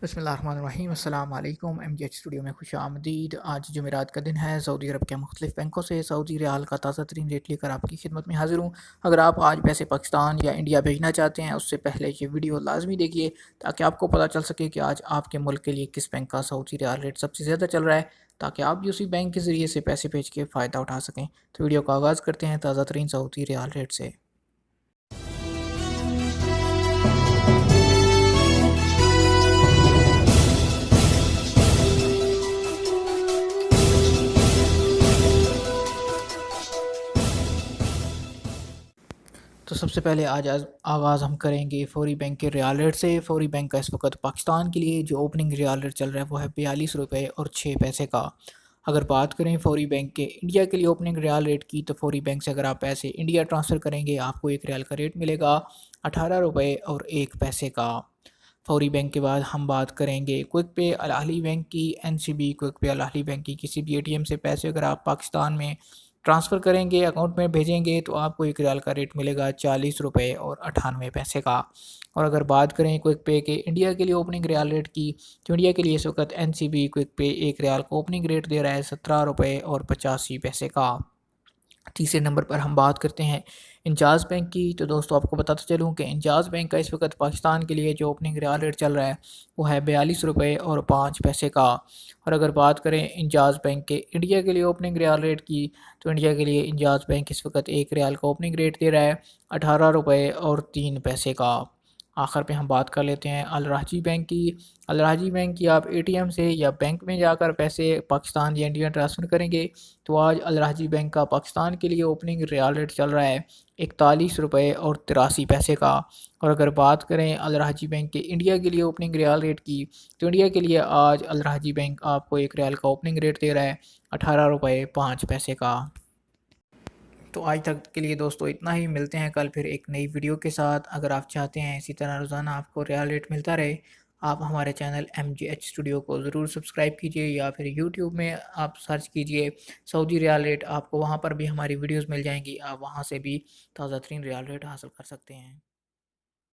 بسم اللہ الرحمن الرحیم۔ السلام علیکم۔ ایم جی ایچ اسٹوڈیو میں خوش آمدید۔ آج جمعرات کا دن ہے۔ سعودی عرب کے مختلف بینکوں سے سعودی ریال کا تازہ ترین ریٹ لے کر آپ کی خدمت میں حاضر ہوں۔ اگر آپ آج پیسے پاکستان یا انڈیا بھیجنا چاہتے ہیں، اس سے پہلے یہ ویڈیو لازمی دیکھیے تاکہ آپ کو پتہ چل سکے کہ آج آپ کے ملک کے لیے کس بینک کا سعودی ریال ریٹ سب سے زیادہ چل رہا ہے، تاکہ آپ بھی اسی بینک کے ذریعے سے پیسے بھیج کے فائدہ اٹھا سکیں۔ تو ویڈیو کا آغاز کرتے ہیں تازہ ترین سعودی ریال ریٹ سے۔ تو سب سے پہلے آغاز ہم کریں گے فوری بینک کے ریال ریٹ سے۔ فوری بینک کا اس وقت پاکستان کے لیے جو اوپننگ ریال ریٹ چل رہا ہے وہ ہے 42 روپے اور 6 پیسے کا۔ اگر بات کریں فوری بینک کے انڈیا کے لیے اوپننگ ریال ریٹ کی، تو فوری بینک سے اگر آپ پیسے انڈیا ٹرانسفر کریں گے، آپ کو ایک ریال کا ریٹ ملے گا 18 روپے اور 1 پیسے کا۔ فوری بینک کے بعد ہم بات کریں گے کوئک پے الاہلی بینک کی۔ این سی بی کوئک پے الاہلی بینک کی کسی بھی اے ٹی ایم سے پیسے اگر آپ پاکستان میں ٹرانسفر کریں گے، اکاؤنٹ میں بھیجیں گے، تو آپ کو ایک ریال کا ریٹ ملے گا 40 روپے اور 98 پیسے کا۔ اور اگر بات کریں کوئک پے کے انڈیا کے لیے اوپننگ ریال ریٹ کی، تو انڈیا کے لیے اس وقت این سی بی کوئک پے ایک ریال کا اوپننگ ریٹ دے رہا ہے 17 روپے اور 85 پیسے کا۔ تیسرے نمبر پر ہم بات کرتے ہیں انجاز بینک کی۔ تو دوستو آپ کو بتاتا چلوں کہ انجاز بینک کا اس وقت پاکستان کے لیے جو اوپننگ ریال ریٹ چل رہا ہے وہ ہے 42 روپے اور 5 پیسے کا۔ اور اگر بات کریں انجاز بینک کے انڈیا کے لیے اوپننگ ریال ریٹ کی، تو انڈیا کے لیے انجاز بینک اس وقت ایک ریال کا اوپننگ ریٹ دے رہا ہے 18 روپے اور 3 پیسے کا۔ آخر پہ ہم بات کر لیتے ہیں الراجی بینک کی۔ الراجی بینک کی آپ اے ٹی ایم سے یا بینک میں جا کر پیسے پاکستان یا انڈیا ٹرانسفر کریں گے، تو آج الراجی بینک کا پاکستان کے لیے اوپننگ ریال ریٹ چل رہا ہے 41 روپے اور 83 پیسے کا۔ اور اگر بات کریں الراجی بینک کے انڈیا کے لیے اوپننگ ریال ریٹ کی، تو انڈیا کے لیے آج الراجی بینک آپ کو ایک ریال کا اوپننگ ریٹ دے رہا ہے 18 روپے 5 پیسے کا۔ تو آج تک کے لیے دوستو اتنا ہی، ملتے ہیں کل پھر ایک نئی ویڈیو کے ساتھ۔ اگر آپ چاہتے ہیں اسی طرح روزانہ آپ کو ریال ریٹ ملتا رہے، آپ ہمارے channel M G H studio کو ضرور سبسکرائب کیجئے، یا پھر یوٹیوب میں آپ سرچ کیجئے سعودی ریال ریٹ، آپ کو وہاں پر بھی ہماری ویڈیوز مل جائیں گی، آپ وہاں سے بھی تازہ ترین ریال ریٹ حاصل کر سکتے ہیں۔